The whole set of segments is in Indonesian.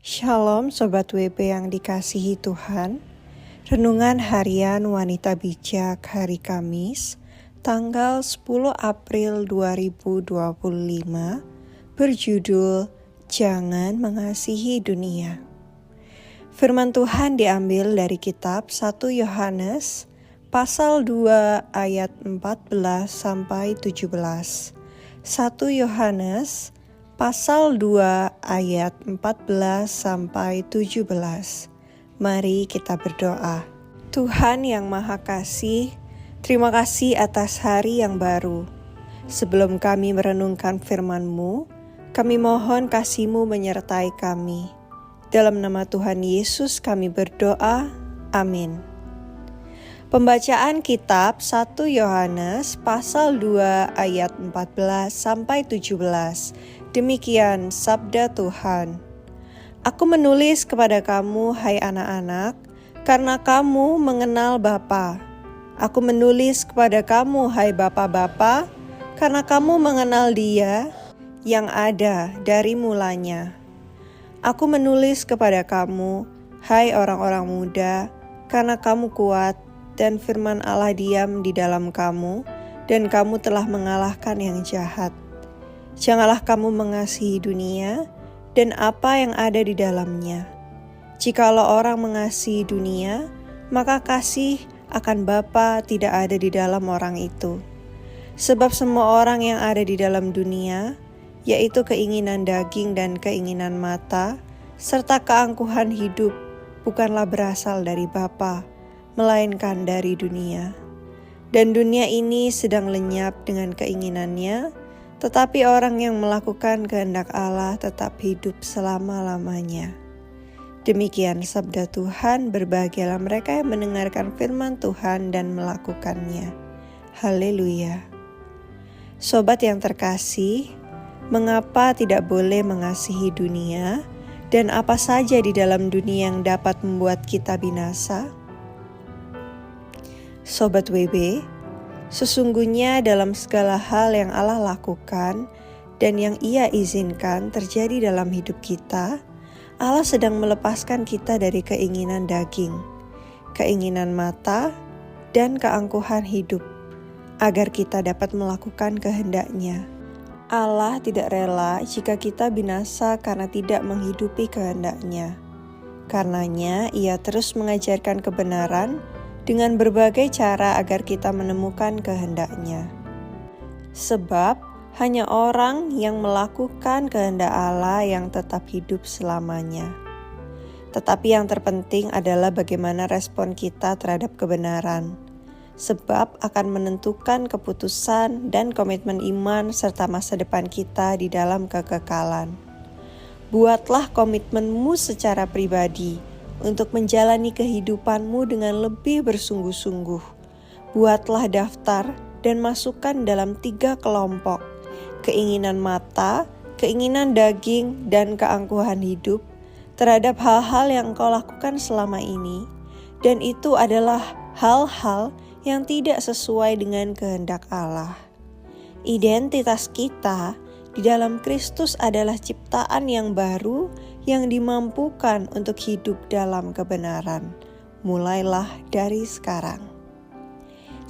Shalom Sobat WP yang dikasihi Tuhan. Renungan Harian Wanita Bijak hari Kamis, tanggal 10 April 2025, berjudul Jangan Mengasihi Dunia. Firman Tuhan diambil dari kitab 1 Yohanes pasal 2 ayat 14 sampai 17. 1 Yohanes pasal 2 ayat 14 sampai 17. Mari kita berdoa. Tuhan yang Maha Kasih, terima kasih atas hari yang baru. Sebelum kami merenungkan firman-Mu, kami mohon kasih-Mu menyertai kami. Dalam nama Tuhan Yesus kami berdoa. Amin. Pembacaan kitab 1 Yohanes pasal 2 ayat 14 sampai 17. Demikian sabda Tuhan. Aku menulis kepada kamu, hai anak-anak, karena kamu mengenal Bapa. Aku menulis kepada kamu, hai bapa-bapa, karena kamu mengenal Dia yang ada dari mulanya. Aku menulis kepada kamu, hai orang-orang muda, karena kamu kuat, dan firman Allah diam di dalam kamu, dan kamu telah mengalahkan yang jahat. Janganlah kamu mengasihi dunia, dan apa yang ada di dalamnya. Jikalau orang mengasihi dunia, maka kasih akan Bapa tidak ada di dalam orang itu. Sebab semua orang yang ada di dalam dunia, yaitu keinginan daging dan keinginan mata, serta keangkuhan hidup, bukanlah berasal dari Bapa, melainkan dari dunia. Dan dunia ini sedang lenyap dengan keinginannya, tetapi orang yang melakukan kehendak Allah tetap hidup selama-lamanya. Demikian sabda Tuhan, berbahagialah mereka yang mendengarkan firman Tuhan dan melakukannya. Haleluya. Sobat yang terkasih, mengapa tidak boleh mengasihi dunia, dan apa saja di dalam dunia yang dapat membuat kita binasa? Sobat WB, sesungguhnya dalam segala hal yang Allah lakukan dan yang Ia izinkan terjadi dalam hidup kita, Allah sedang melepaskan kita dari keinginan daging, keinginan mata, dan keangkuhan hidup, agar kita dapat melakukan kehendak-Nya. Allah tidak rela jika kita binasa karena tidak menghidupi kehendak-Nya. Karenanya, Ia terus mengajarkan kebenaran dengan berbagai cara agar kita menemukan kehendak-Nya. Sebab hanya orang yang melakukan kehendak Allah yang tetap hidup selamanya. Tetapi yang terpenting adalah bagaimana respon kita terhadap kebenaran, sebab akan menentukan keputusan dan komitmen iman serta masa depan kita di dalam kekekalan. Buatlah komitmenmu secara pribadi untuk menjalani kehidupanmu dengan lebih bersungguh-sungguh. Buatlah daftar dan masukkan dalam 3 kelompok: keinginan mata, keinginan daging, dan keangkuhan hidup terhadap hal-hal yang engkau lakukan selama ini, dan itu adalah hal-hal yang tidak sesuai dengan kehendak Allah. Identitas kita di dalam Kristus adalah ciptaan yang baru yang dimampukan untuk hidup dalam kebenaran. Mulailah dari sekarang.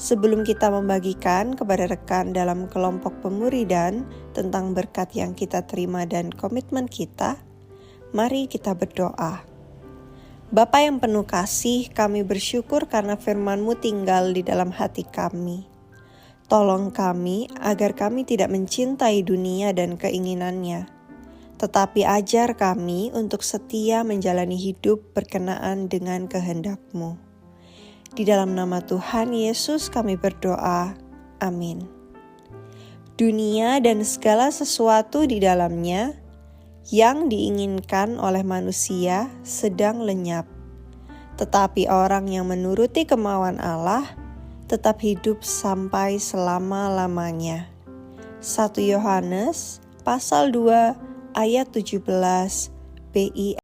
Sebelum kita membagikan kepada rekan dalam kelompok pemuridan tentang berkat yang kita terima dan komitmen kita, mari kita berdoa. Bapa yang penuh kasih, kami bersyukur karena firman-Mu tinggal di dalam hati kami. Tolong kami agar kami tidak mencintai dunia dan keinginannya, tetapi ajar kami untuk setia menjalani hidup berkenaan dengan kehendak-Mu. Di dalam nama Tuhan Yesus kami berdoa. Amin. Dunia dan segala sesuatu di dalamnya yang diinginkan oleh manusia sedang lenyap, tetapi orang yang menuruti kemauan Allah tetap hidup sampai selama-lamanya. 1 Yohanes pasal 2 ayat 17 BI